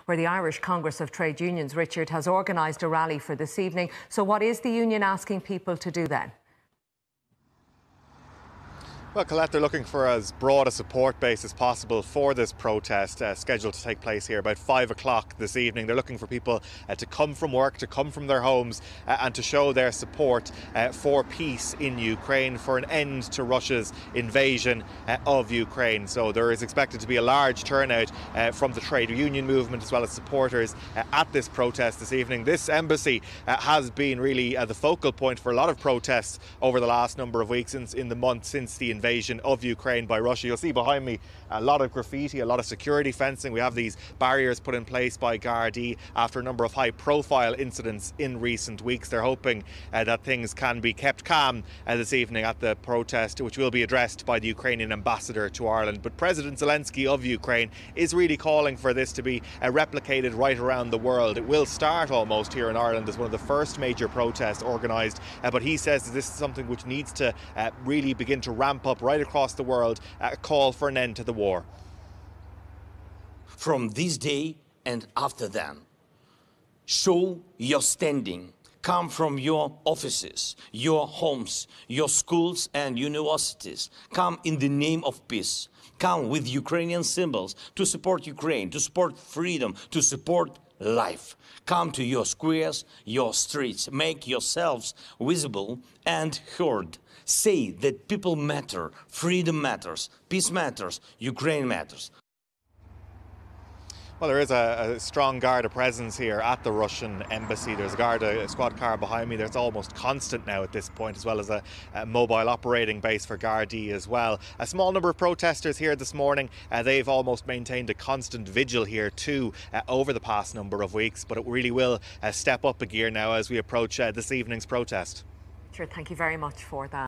where the Irish Congress of Trade Unions, Richard, has organised a rally for this evening. So what is the union asking people to do then? Well, Colette, they're looking for as broad a support base as possible for this protest scheduled to take place here about 5 o'clock this evening. They're looking for people to come from work, to come from their homes and to show their support for peace in Ukraine, for an end to Russia's invasion of Ukraine. So there is expected to be a large turnout from the trade union movement as well as supporters at this protest this evening. This embassy has been really the focal point for a lot of protests over the last number of weeks, in the months since the invasion of Ukraine by Russia. You'll see behind me a lot of graffiti, a lot of security fencing. We have these barriers put in place by Gardaí after a number of high-profile incidents in recent weeks. They're hoping that things can be kept calm this evening at the protest, which will be addressed by the Ukrainian ambassador to Ireland. But President Zelenskyy of Ukraine is really calling for this to be replicated right around the world. It will start almost here in Ireland as one of the first major protests organised, but he says that this is something which needs to really begin to ramp up right across the world, a call for an end to the war. From this day and after then, show your standing. Come from your offices, your homes, your schools and universities. Come in the name of peace. Come with Ukrainian symbols to support Ukraine, to support freedom, to support life. Come to your squares, your streets. Make yourselves visible and heard. Say that people matter, freedom matters, peace matters, Ukraine matters. Well, there is a strong Garda presence here at the Russian embassy. There's a squad car behind me. There's almost constant now at this point, as well as a mobile operating base for Gardaí as well. A small number of protesters here this morning. They've almost maintained a constant vigil here too over the past number of weeks, but it really will step up a gear now as we approach this evening's protest. Sure, thank you very much for that.